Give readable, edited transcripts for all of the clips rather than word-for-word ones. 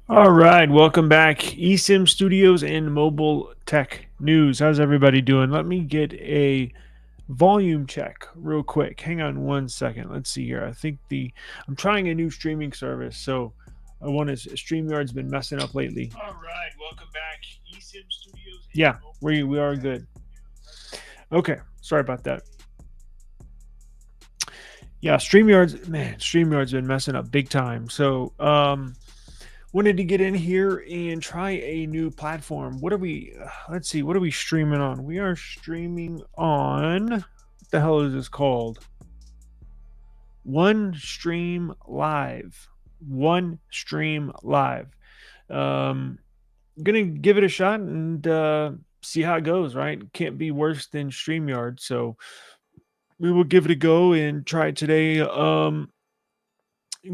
All right, welcome back. eSIM Studios and Mobile Tech News. How's everybody doing? Let me get a volume check real quick. Hang on one second. Let's see here. I'm trying a new streaming service, so I want to. StreamYard's been messing up lately. All right, welcome back. eSIM Studios. Yeah, we are good. Okay, sorry about that. Yeah, StreamYard's been messing up big time. So wanted to get in here and try a new platform. What are we? Let's see. What are we streaming on? We are streaming on. What the hell is this called? One Stream Live. One Stream Live. Um, gonna give it a shot and see how it goes. Right? Can't be worse than StreamYard. So we will give it a go and try it today. I'm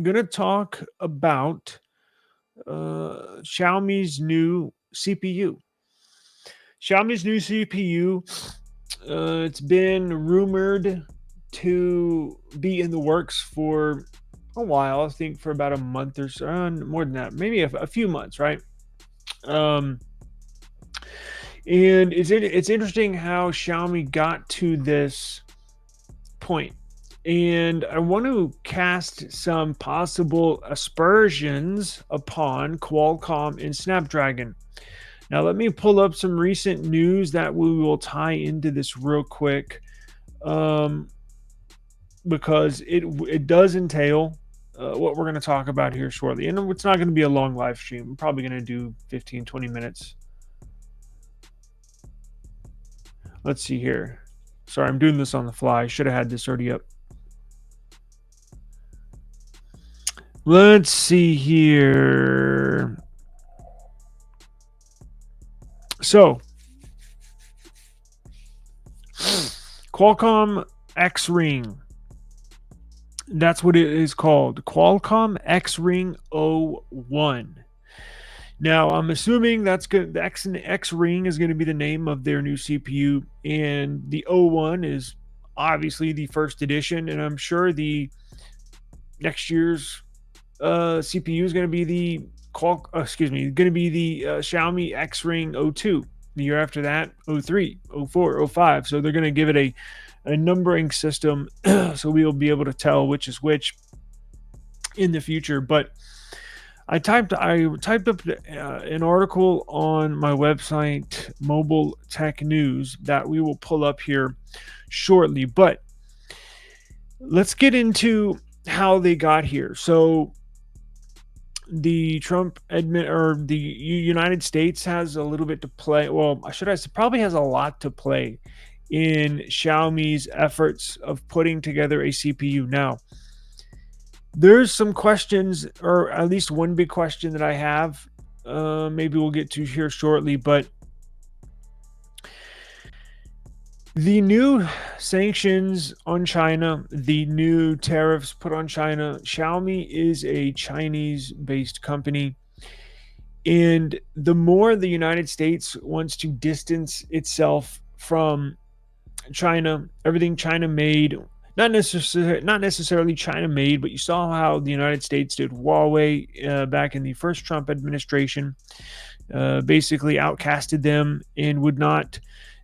gonna talk about Xiaomi's new CPU. Xiaomi's new CPU. It's been rumored to be in the works for a while. I think for about a month or so, more than that, maybe a few months, right? Um, and it's interesting how Xiaomi got to this point. And I want to cast some possible aspersions upon Qualcomm and Snapdragon. Now, let me pull up some recent news that we will tie into this real quick, um, because it does entail what we're going to talk about here shortly. And it's not going to be a long live stream. I'm probably going to do 15, 20 minutes. Let's see here. Sorry, I'm doing this on the fly. Should have had this already up. Let's see here. So, Qualcomm XRING. That's what it is called. Qualcomm XRING 01. Now, I'm assuming that's good. The X Ring is going to be the name of their new CPU, and the 01 is obviously the first edition, and I'm sure the next year's CPU is going to be the going to be the Xiaomi X Ring 02. The year after that, 03, 04, 05. So they're going to give it a numbering system, so we'll be able to tell which is which in the future. But I typed up an article on my website, Mobile Tech News, that we will pull up here shortly. But let's get into how they got here. So the Trump admin or the United States has a little bit to play. Well, should I say probably has a lot to play in Xiaomi's efforts of putting together a CPU. Now, there's some questions, or at least one big question that I have. Maybe we'll get to here shortly, but the new sanctions on China, the new tariffs put on China. Xiaomi is a Chinese-based company, and the more the United States wants to distance itself from China, everything China made, not necessarily China made, but you saw how the United States did Huawei back in the first Trump administration, basically outcasted them and would not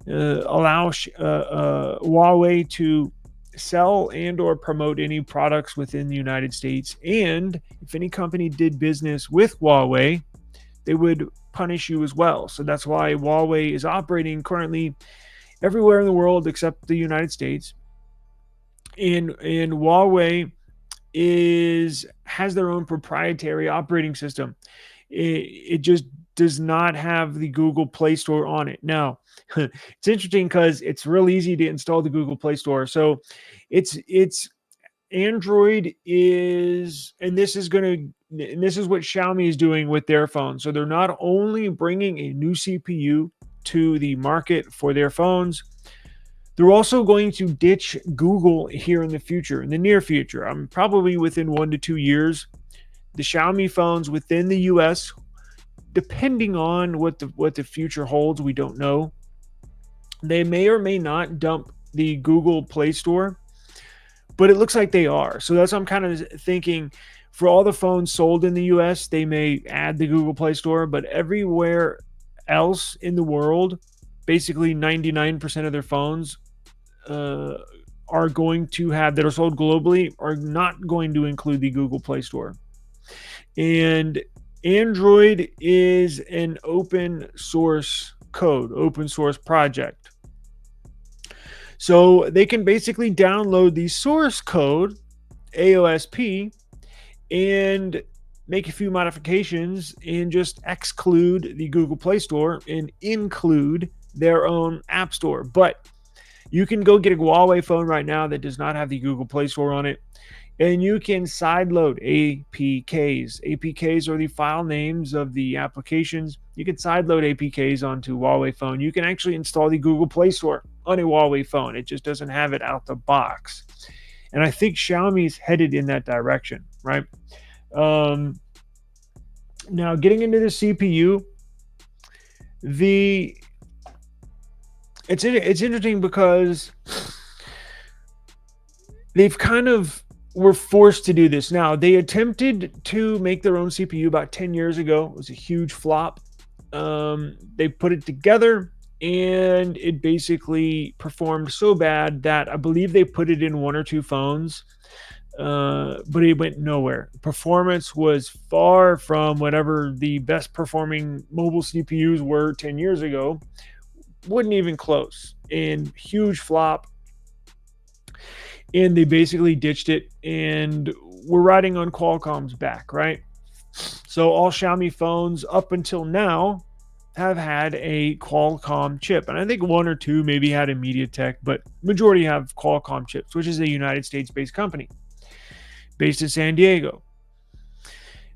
allow Huawei to sell and or promote any products within the United States. And if any company did business with Huawei, they would punish you as well. So that's why Huawei is operating currently everywhere in the world except the United States. And Huawei has their own proprietary operating system. It just does not have the Google Play Store on it. Now, it's interesting because it's real easy to install the Google Play Store. So it's Android is, and this is what Xiaomi is doing with their phone. So they're not only bringing a new CPU to the market for their phones, they're also going to ditch Google here in the near future. I'm probably within 1 to 2 years. The Xiaomi phones within the US, depending on what the future holds, we don't know. They may or may not dump the Google Play Store, but it looks like they are. So that's what I'm kind of thinking. For all the phones sold in the US, they may add the Google Play Store, but everywhere else in the world, basically 99% of their phones uh, are going to have, that are sold globally, are not going to include the Google Play Store. And Android is an open source code, open source project. So they can basically download the source code, AOSP, and make a few modifications and just exclude the Google Play Store and include their own app store. But you can go get a Huawei phone right now that does not have the Google Play Store on it, and you can sideload APKs. APKs are the file names of the applications. You can sideload APKs onto a Huawei phone. You can actually install the Google Play Store on a Huawei phone. It just doesn't have it out the box. And I think Xiaomi's headed in that direction, right? Now, getting into the CPU, it's interesting because they've kind of were forced to do this. Now, they attempted to make their own CPU about 10 years ago. It was a huge flop. They put it together, and it basically performed so bad that I believe they put it in one or two phones, but it went nowhere. Performance was far from whatever the best performing mobile CPUs were 10 years ago. Wasn't even close. And huge flop. And they basically ditched it, and we're riding on Qualcomm's back, right? So all Xiaomi phones up until now have had a Qualcomm chip, and I think one or two maybe had a MediaTek, but majority have Qualcomm chips, which is a United States-based company based in San Diego.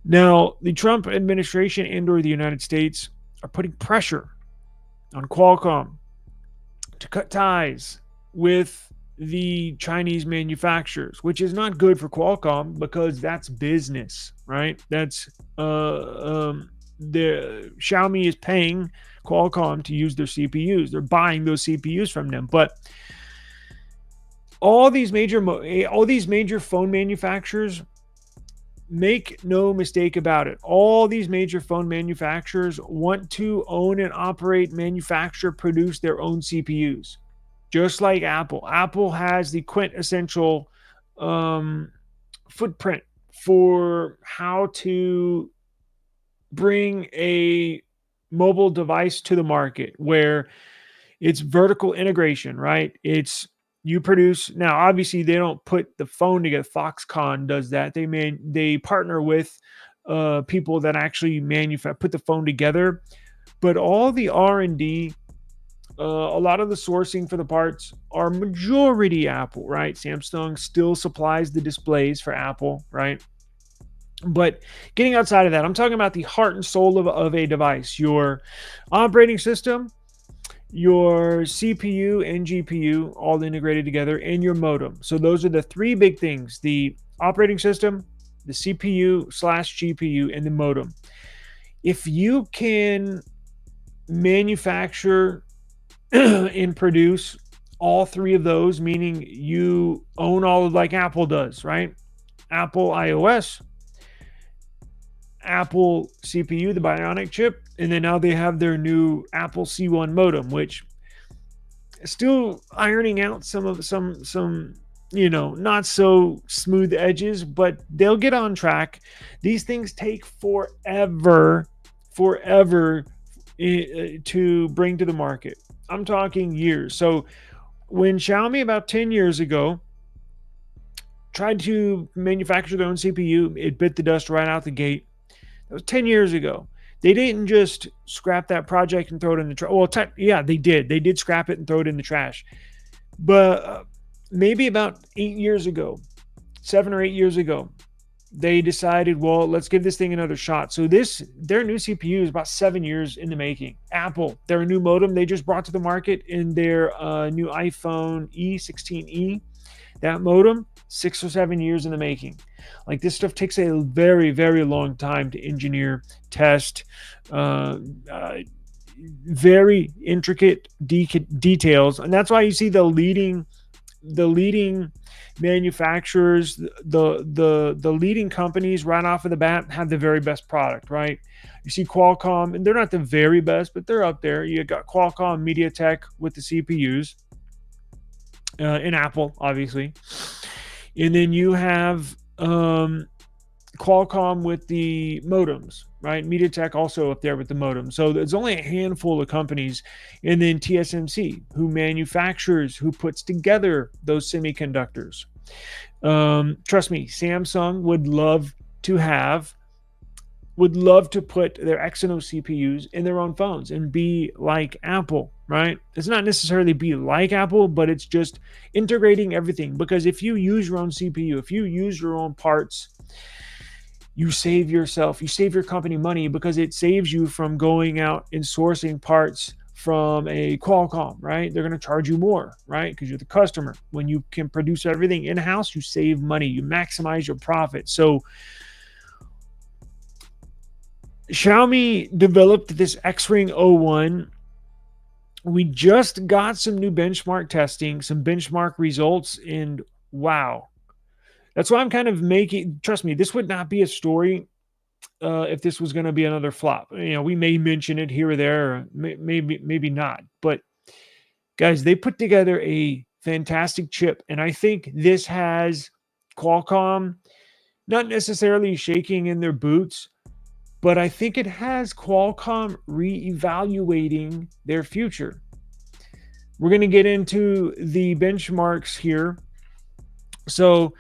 Now, the Trump administration and/or the United States are putting pressure on Qualcomm to cut ties with the Chinese manufacturers, which is not good for Qualcomm because that's business, right? That's the Xiaomi is paying Qualcomm to use their CPUs. They're buying those CPUs from them. But all these major phone manufacturers, make no mistake about it, all these major phone manufacturers want to own and operate, manufacture, produce their own CPUs. Just like Apple. Apple has the quintessential footprint for how to bring a mobile device to the market, where it's vertical integration, right? It's you produce. Now, obviously, they don't put the phone together. Foxconn does that. They partner with people that actually put the phone together. But all the R&D, a lot of the sourcing for the parts are majority Apple, right? Samsung still supplies the displays for Apple, right? But getting outside of that, I'm talking about the heart and soul of a device, your operating system, your CPU and GPU all integrated together, and your modem. So those are the three big things: the operating system, the CPU/GPU, and the modem. If you can manufacture and produce all three of those, meaning you own all of, like Apple does, right? Apple iOS, Apple CPU, the Bionic chip, and then now they have their new Apple C1 modem, which is still ironing out some not so smooth edges, but they'll get on track. These things take forever to bring to the market. I'm talking years. So when Xiaomi about 10 years ago tried to manufacture their own CPU, it bit the dust right out the gate. That was 10 years ago. They didn't just scrap that project and throw it in the trash. Well, yeah, they did. They did scrap it and throw it in the trash. But maybe about 8 years ago, 7 or 8 years ago, they decided, well, let's give this thing another shot. So their new CPU is about 7 years in the making. Apple, their new modem they just brought to the market in their new iPhone E16e, that modem, 6 or 7 years in the making. Like, this stuff takes a very, very long time to engineer, test, very intricate details. And that's why you see the leading the leading manufacturers, the leading companies right off of the bat have the very best product, right? You see Qualcomm, and they're not the very best, but they're up there. You got Qualcomm, MediaTek with the CPUs, and Apple, obviously, and then you have Qualcomm with the modems, right? MediaTek also up there with the modem. So there's only a handful of companies. And then TSMC, who manufactures, who puts together those semiconductors. Trust me, Samsung would love to put their Exynos CPUs in their own phones and be like Apple, right? It's not necessarily be like Apple, but it's just integrating everything. Because if you use your own CPU, if you use your own parts, you save your company money, because it saves you from going out and sourcing parts from a Qualcomm, right? They're going to charge you more, right? Because you're the customer. When you can produce everything in-house, you save money, you maximize your profit. So Xiaomi developed this XRING 01. We just got some new benchmark testing, some benchmark results, and wow. That's why I'm kind of making, trust me, this would not be a story if this was going to be another flop. You know, we may mention it here or there, or maybe not. But guys, they put together a fantastic chip, and I think this has Qualcomm not necessarily shaking in their boots, but I think it has Qualcomm reevaluating their future. We're going to get into the benchmarks here. So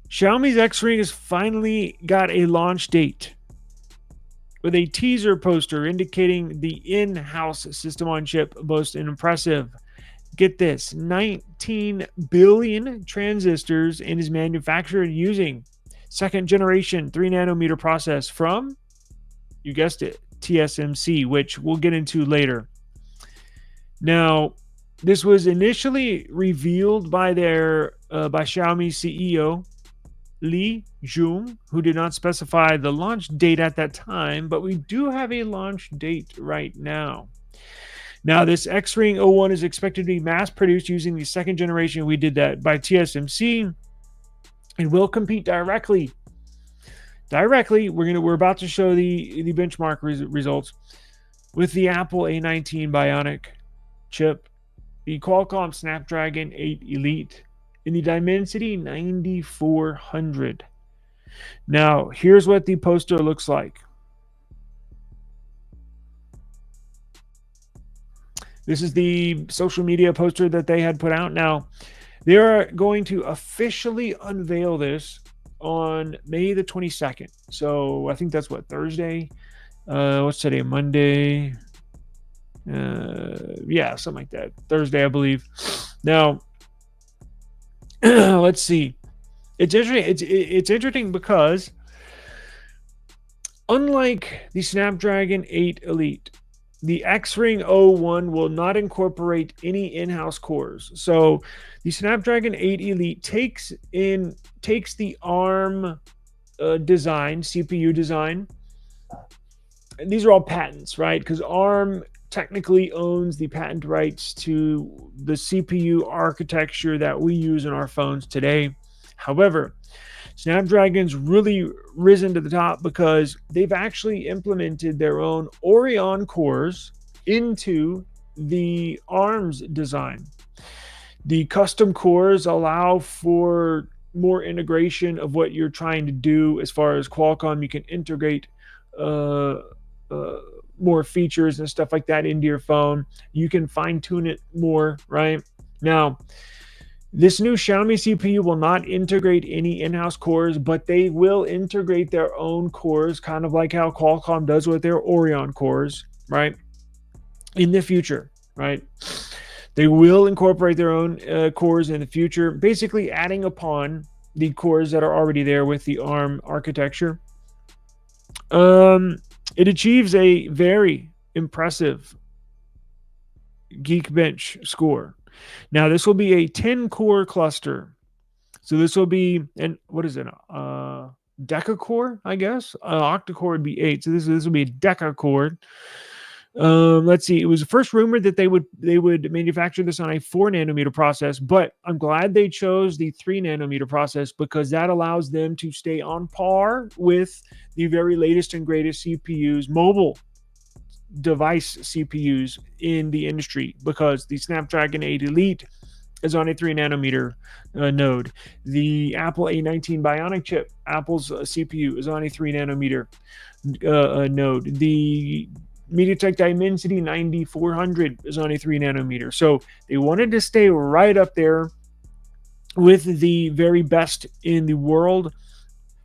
Xiaomi's X-Ring has finally got a launch date with a teaser poster indicating the in-house system on chip boasts an impressive, get this, 19 billion transistors and is manufactured using second generation 3 nanometer process from, you guessed it, TSMC, which we'll get into later. Now, this was initially revealed by Xiaomi CEO Li Jun, who did not specify the launch date at that time, but we do have a launch date right now. Now, this X-Ring 01 is expected to be mass produced using the second generation. We did that by TSMC, and will compete directly. We're about to show the benchmark results with the Apple A19 Bionic chip, the Qualcomm Snapdragon 8 Elite, in the Dimensity 9400. Now, here's what the poster looks like. This is the social media poster that they had put out. Now, they are going to officially unveil this on May the 22nd. So I think that's what, Thursday? What's today? Monday? Yeah, something like that. Thursday, I believe. Now, let's see. It's interesting. It's interesting because unlike the Snapdragon 8 Elite, the X-Ring 01 will not incorporate any in-house cores. So the Snapdragon 8 Elite takes the ARM design, CPU design. And these are all patents, right? Because ARM technically owns the patent rights to the CPU architecture that we use in our phones today. However, Snapdragon's really risen to the top because they've actually implemented their own Orion cores into the ARM's design. The custom cores allow for more integration of what you're trying to do. As far as Qualcomm, you can integrate more features and stuff like that into your phone. You can fine tune it more, right? Now, this new Xiaomi CPU will not integrate any in-house cores, but they will integrate their own cores, kind of like how Qualcomm does with their Orion cores, right? In the future, right? They will incorporate their own cores in the future, basically adding upon the cores that are already there with the ARM architecture. It achieves a very impressive Geekbench score. Now, this will be a 10-core cluster. So this will be, and what is it? Deca-core, I guess. Octa-core would be 8. So this will be a Deca-core. Let's see. It was first rumored that they would manufacture this on a 4 nanometer process, but I'm glad they chose the 3 nanometer process because that allows them to stay on par with the very latest and greatest CPUs, mobile device CPUs in the industry, because the Snapdragon 8 Elite is on a 3 nanometer node. The Apple A19 Bionic chip, Apple's CPU, is on a 3 nanometer node. The MediaTek Dimensity 9400 is on a 3 nanometer. So they wanted to stay right up there with the very best in the world.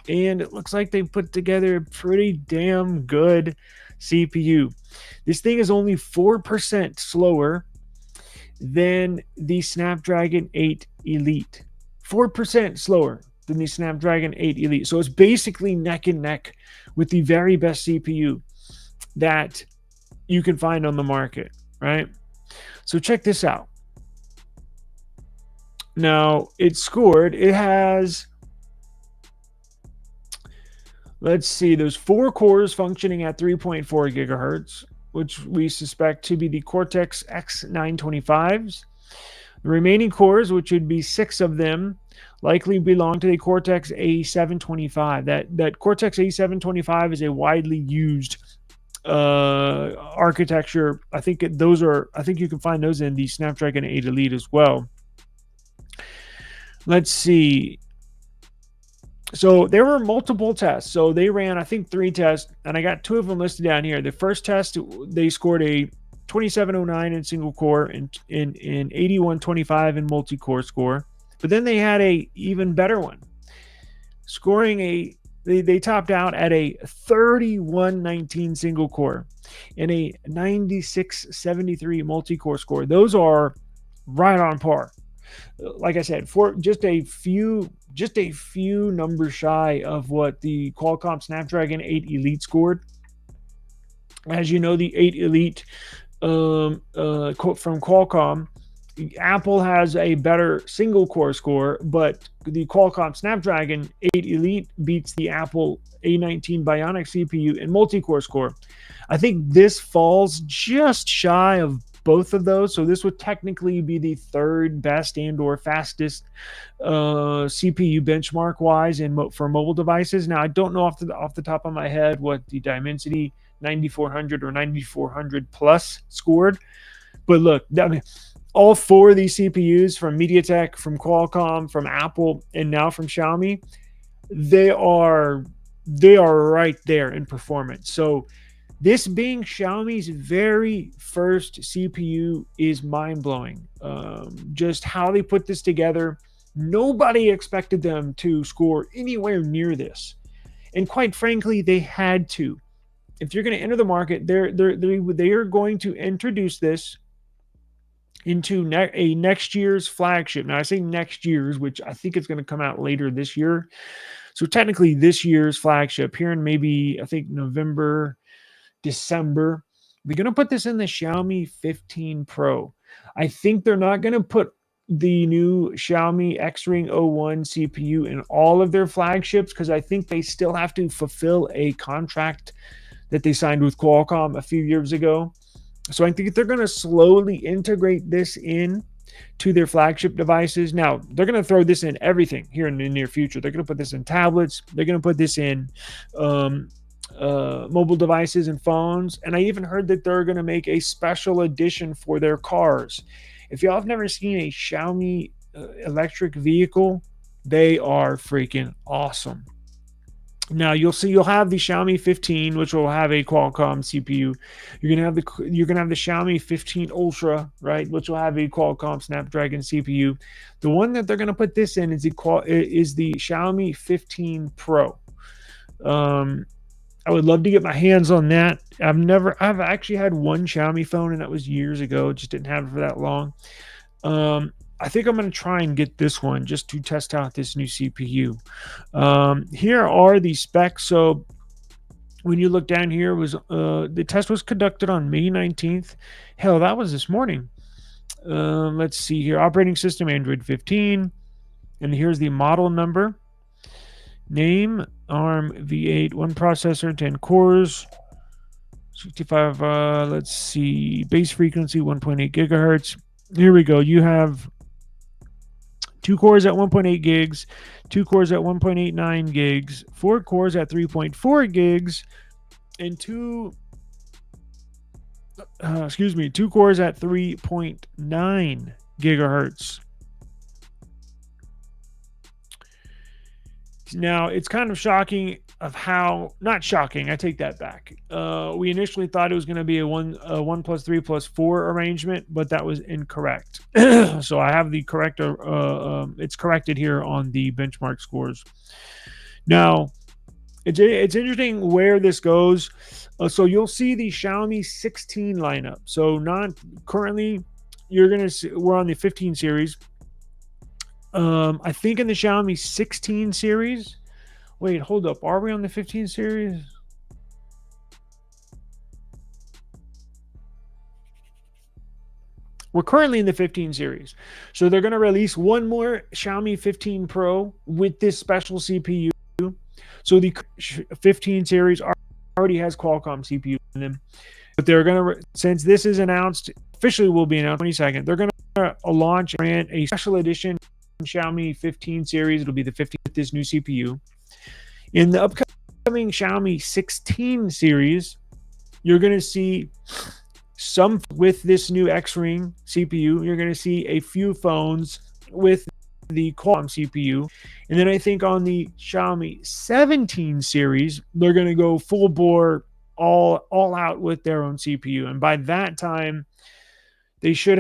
And it looks like they put together a pretty damn good CPU. This thing is only 4% slower than the Snapdragon 8 Elite. 4% slower than the Snapdragon 8 Elite. So it's basically neck and neck with the very best CPU that you can find on the market, right? So check this out. Now, it has, let's see, there's 4 cores functioning at 3.4 gigahertz, which we suspect to be the Cortex X925s. The remaining cores, which would be 6 of them, likely belong to the Cortex A725. That Cortex A725 is a widely used architecture. I think you can find those in the Snapdragon 8 Elite as well. Let's see. So there were multiple tests. So they ran, I think, 3 tests, and I got 2 of them listed down here. The first test, they scored a 2709 in single core and in 8125 in multi-core score. But then they had a even better one, scoring they topped out at a 3119 single core and a 9673 multi-core score. Those are right on par. Like I said, for just a few numbers shy of what the Qualcomm Snapdragon 8 Elite scored. As you know, the 8 Elite from Qualcomm, Apple has a better single core score, but the Qualcomm Snapdragon 8 Elite beats the Apple A19 Bionic CPU in multi-core score. I think this falls just shy of both of those, so this would technically be the third best and or fastest CPU benchmark wise for mobile devices. Now, I don't know off the top of my head what the Dimensity 9400 or 9400 plus scored, but look, I mean, all 4 of these CPUs from MediaTek, from Qualcomm, from Apple, and now from Xiaomi, they are right there in performance. So this being Xiaomi's very first CPU is mind-blowing. Just how they put this together. Nobody expected them to score anywhere near this. And quite frankly, they had to. If you're going to enter the market, they are going to introduce this into a next year's flagship. Now, I say next year's, which I think it's going to come out later this year. So technically this year's flagship here in maybe, I think, November, December. They're going to put this in the Xiaomi 15 Pro. I think they're not going to put the new Xiaomi XRING 01 CPU in all of their flagships because I think they still have to fulfill a contract that they signed with Qualcomm a few years ago. So I think they're going to slowly integrate this in to their flagship devices. Now, they're going to throw this in everything here in the near future. They're going to put this in tablets. They're going to put this in mobile devices and phones. And I even heard that they're going to make a special edition for their cars. If y'all have never seen a Xiaomi electric vehicle, they are freaking awesome. Now you'll have the Xiaomi 15, which will have a Qualcomm CPU. You're gonna have the Xiaomi 15 Ultra, right, which will have a Qualcomm Snapdragon CPU. The one that they're gonna put this in is the Xiaomi 15 Pro. I would love to get my hands on that. I've actually had one Xiaomi phone, and that was years ago. Just didn't have it for that long. I think I'm going to try and get this one just to test out this new CPU. Here are the specs. So when you look down here, the test was conducted on May 19th. Hell, that was this morning. Let's see here. Operating system, Android 15. And here's the model number. Name, ARM V8, 1 processor, 10 cores. 65, let's see, base frequency 1.8 gigahertz. Here we go. You have 2 cores at 1.8 gigs, 2 cores at 1.89 gigs, 4 cores at 3.4 gigs, and 2 cores at 3.9 gigahertz. Now, it's kind of shocking of how, not shocking, I take that back. We initially thought it was going to be a 1 plus 3 plus 4 arrangement, but that was incorrect. So I have the correct, it's corrected here on the benchmark scores. Now, it's interesting where this goes. So you'll see the Xiaomi 16 lineup. So not currently, you're going to see, we're on the 15 series. I think in the Xiaomi 16 series. Wait, hold up. Are we on the 15 series? We're currently in the 15 series. So they're going to release one more Xiaomi 15 Pro with this special CPU. So the 15 series already has Qualcomm CPU in them. But they're going to, since this is announced, officially will be announced 22nd, they're going to launch a special edition Xiaomi 15 series. It'll be the 15 with this new CPU. In the upcoming Xiaomi 16 series, you're going to see some with this new XRING CPU. You're going to see a few phones with the Qualcomm CPU. And then I think on the Xiaomi 17 series, they're going to go full bore, all out with their own CPU. And by that time, they should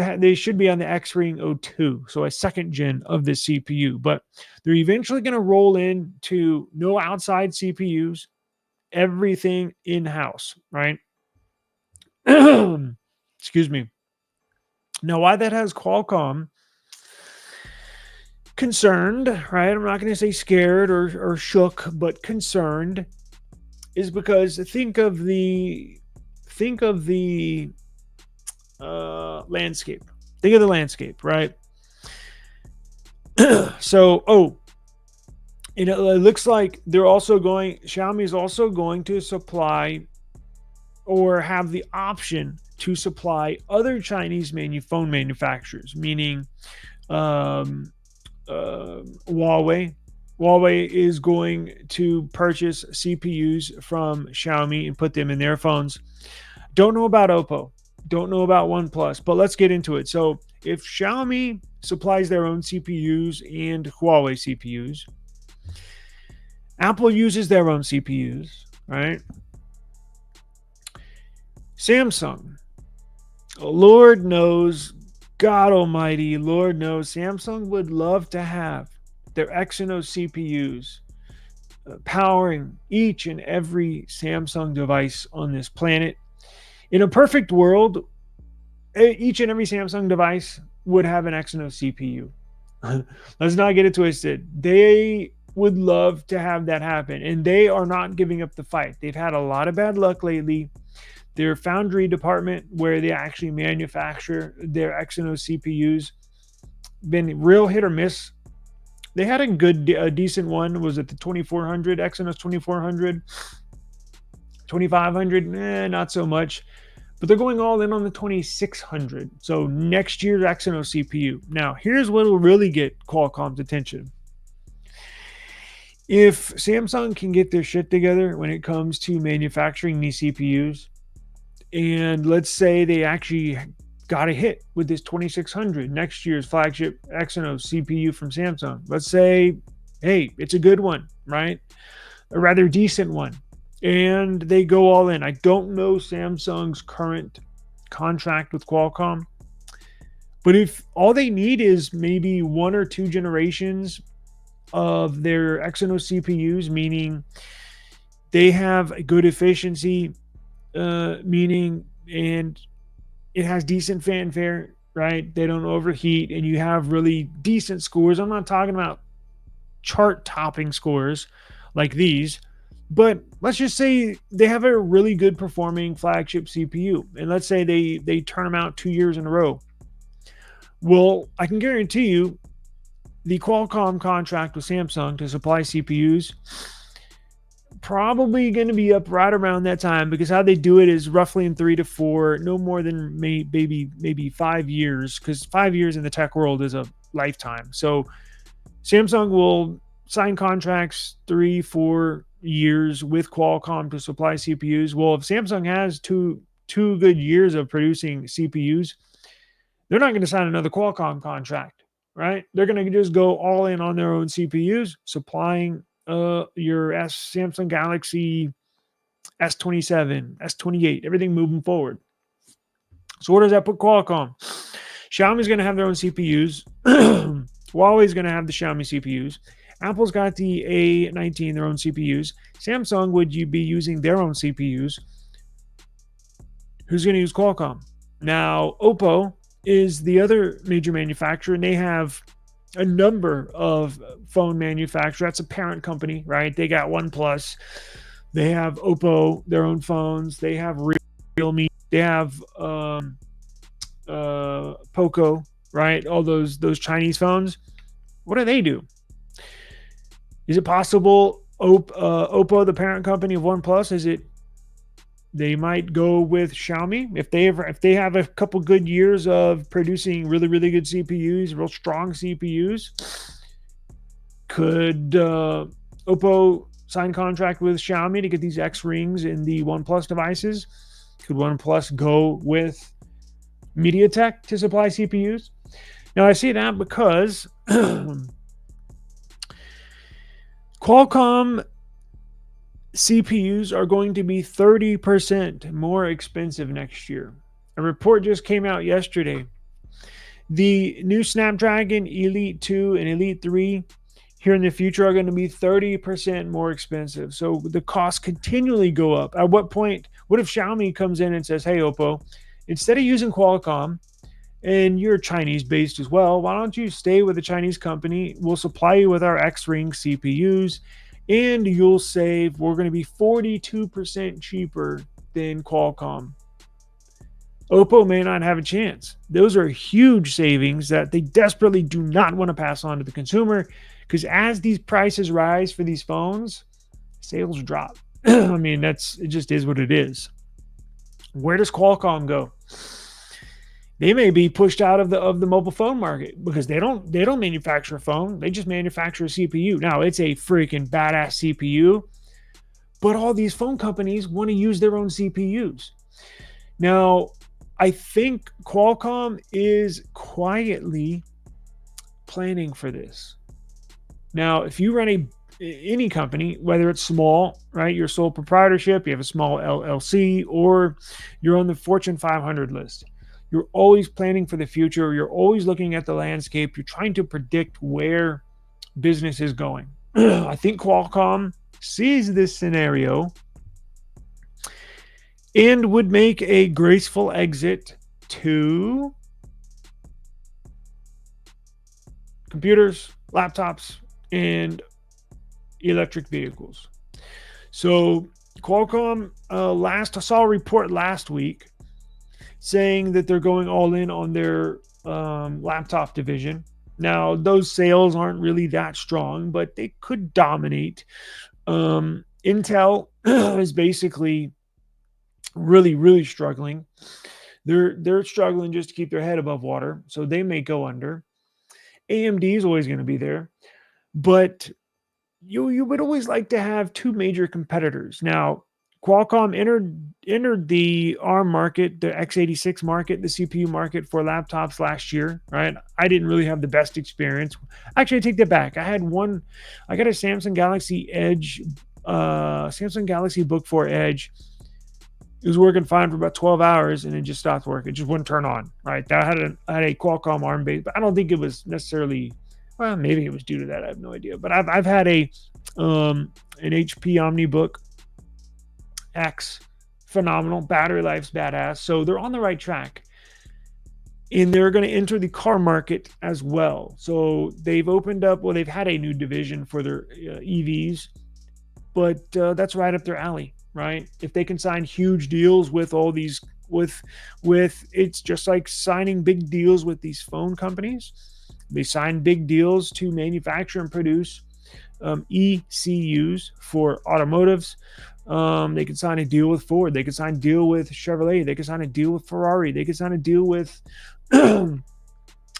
be on the XRING 02, so a second gen of the CPU. But they're eventually going to roll into no outside CPUs, everything in-house, right? Excuse me. Now, why that has Qualcomm concerned, right? I'm not going to say scared or shook, but concerned, is because think of the landscape. Think of the landscape, right? So, it looks like Xiaomi is also going to supply or have the option to supply other Chinese phone manufacturers, meaning Huawei. Huawei is going to purchase CPUs from Xiaomi and put them in their phones. Don't know about Oppo. Don't know about OnePlus, but let's get into it. So if Xiaomi supplies their own CPUs and Huawei CPUs, Apple uses their own CPUs, right? Samsung, Lord knows, God almighty, Lord knows, Samsung would love to have their Exynos CPUs powering each and every Samsung device on this planet. In a perfect world, each and every Samsung device would have an Exynos CPU. Let's not get it twisted. They would love to have that happen, and they are not giving up the fight. They've had a lot of bad luck lately. Their foundry department, where they actually manufacture their Exynos CPUs, been real hit or miss. They had a decent one. Was it the 2400, Exynos 2400? 2500, not so much. But they're going all in on the 2600. So next year's Exynos CPU. Now, here's what will really get Qualcomm's attention. If Samsung can get their shit together when it comes to manufacturing these CPUs, and let's say they actually got a hit with this 2600, next year's flagship Exynos CPU from Samsung. Let's say, hey, it's a good one, right? A rather decent one. And they go all in. I don't know Samsung's current contract with Qualcomm, but if all they need is maybe 1 or 2 generations of their Exynos CPUs, meaning they have a good efficiency, meaning, and it has decent fanfare, right? They don't overheat, and you have really decent scores. I'm not talking about chart-topping scores like these, but let's just say they have a really good performing flagship CPU, and let's say they turn them out 2 years in a row. Well, I can guarantee you the Qualcomm contract with Samsung to supply CPUs probably going to be up right around that time, because how they do it is roughly in 3 to 4, no more than maybe 5 years, because 5 years in the tech world is a lifetime. So Samsung will sign contracts 3-4 years with Qualcomm to supply CPUs. Well, if Samsung has two good years of producing CPUs, they're not going to sign another Qualcomm contract, right? They're going to just go all in on their own CPUs, supplying your Samsung Galaxy S27, S28, everything moving forward. So where does that put Qualcomm? Xiaomi's going to have their own CPUs. Huawei's going to have the Xiaomi CPUs. Apple's got the A19, their own CPUs. Samsung would you be using their own CPUs? Who's going to use Qualcomm? Now, Oppo is the other major manufacturer, and they have a number of phone manufacturers. That's a parent company, right? They got OnePlus. They have Oppo, their own phones. They have Realme. They have Poco, right? All those Chinese phones. What do they do? Is it possible Oppo, the parent company of OnePlus, is it they might go with Xiaomi if they have a couple good years of producing really good CPUs, real strong CPUs? Could Oppo sign contract with Xiaomi to get these XRINGs in the OnePlus devices? Could OnePlus go with MediaTek to supply CPUs? Now I see that because Qualcomm CPUs are going to be 30% more expensive next year. A report just came out yesterday. The new Snapdragon Elite 2 and Elite 3 here in the future are going to be 30% more expensive. So the costs continually go up. At what point, what if Xiaomi comes in and says, hey, Oppo, instead of using Qualcomm, and you're Chinese based as well, why don't you stay with a Chinese company? We'll supply you with our XRING CPUs, and you'll save, we're going to be 42% cheaper than Qualcomm. Oppo may not have a chance. Those are huge savings that they desperately do not want to pass on to the consumer, because as these prices rise for these phones, sales drop. I mean, it just is what it is. Where does Qualcomm go? They may be pushed out of the mobile phone market, because they don't manufacture a phone. They just manufacture a CPU. Now, it's a freaking badass CPU, but all these phone companies want to use their own CPUs. Now, I think Qualcomm is quietly planning for this. Now, if you run any company, whether it's small, right, you're sole proprietorship, you have a small LLC, or you're on the Fortune 500 list, you're always planning for the future. You're always looking at the landscape. You're trying to predict where business is going. I think Qualcomm sees this scenario and would make a graceful exit to computers, laptops, and electric vehicles. So Qualcomm, I saw a report last week saying that they're going all in on their laptop division. Now, those sales aren't really that strong, but they could dominate. Intel is basically really struggling. They're struggling just to keep their head above water, so they may go under. AMD is always going to be there, but you would always like to have two major competitors. Now, Qualcomm entered the ARM market, the x86 market, the CPU market for laptops last year, right? I didn't really have the best experience. Actually, I take that back. I got a Samsung Galaxy Edge, Samsung Galaxy Book 4 Edge. It was working fine for about 12 hours, and it just stopped working. It just wouldn't turn on, right? That had a Qualcomm ARM base, but I don't think it was necessarily, well, maybe it was due to that. I have no idea. But I've had an HP OmniBook X, phenomenal. Battery life's badass. So they're on the right track. And they're going to enter the car market as well. So they've opened up, they've had a new division for their EVs, but that's right up their alley, right? If they can sign huge deals with all these, with it's just like signing big deals with these phone companies. They sign big deals to manufacture and produce ECUs for automotives. They could sign a deal with Ford. They could sign a deal with Chevrolet. They could sign a deal with Ferrari. They could sign a deal with a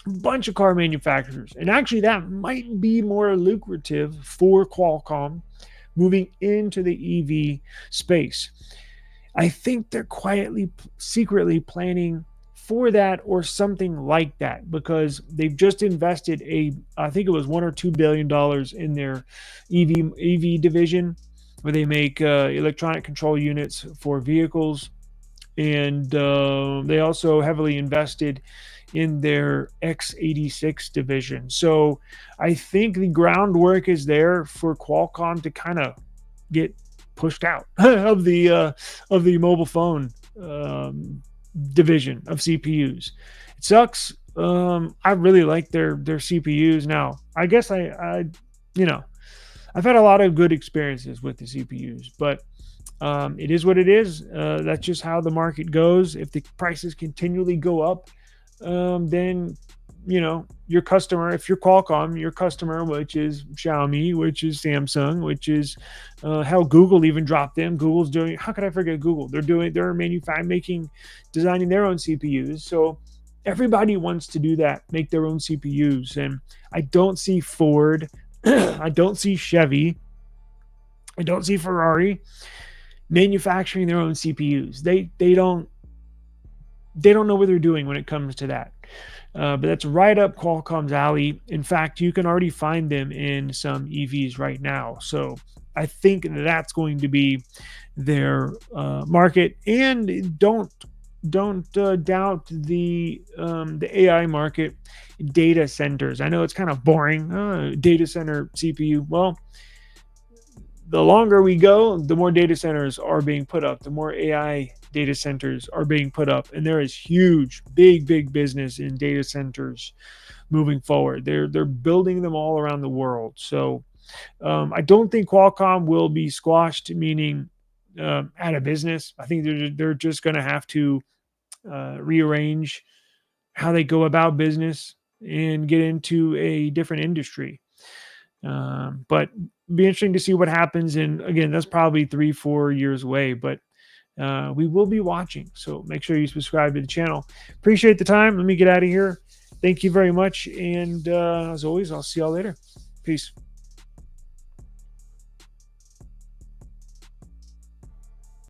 bunch of car manufacturers. And actually, that might be more lucrative for Qualcomm moving into the EV space. I think they're quietly, secretly planning for that or something like that, because they've just invested I think it was $1 or $2 billion in their EV division, where they make electronic control units for vehicles, and they also heavily invested in their x86 division. So I think the groundwork is there for Qualcomm to kind of get pushed out of the mobile phone division of CPUs. It sucks. I really like their CPUs. Now, I guess you know, I've had a lot of good experiences with the CPUs, but it is what it is. That's just how the market goes. If the prices continually go up, then your customer, if you're Qualcomm, your customer, which is Xiaomi, which is Samsung, which is how Google even dropped them. Google's doing. How could I forget Google? They're designing their own CPUs. So everybody wants to do that, make their own CPUs, and I don't see Ford, I don't see Chevy, I don't see Ferrari manufacturing their own CPUs. They don't know what they're doing when it comes to that. But that's right up Qualcomm's alley. In fact, you can already find them in some EVs right now. So I think that's going to be their market. And don't doubt the AI market, data centers. I know it's kind of boring. Data center CPU. Well, the longer we go, the more data centers are being put up, the more AI data centers are being put up. And there is huge, big business in data centers moving forward. They're building them all around the world. So I don't think Qualcomm will be squashed, meaning out of business. I think they're just going to have to rearrange how they go about business and get into a different industry. But be interesting to see what happens. And again, that's probably 3-4 years away, but we will be watching. So make sure you subscribe to the channel. Appreciate the time. Let me get out of here. Thank you very much. And as always, I'll see y'all later. Peace.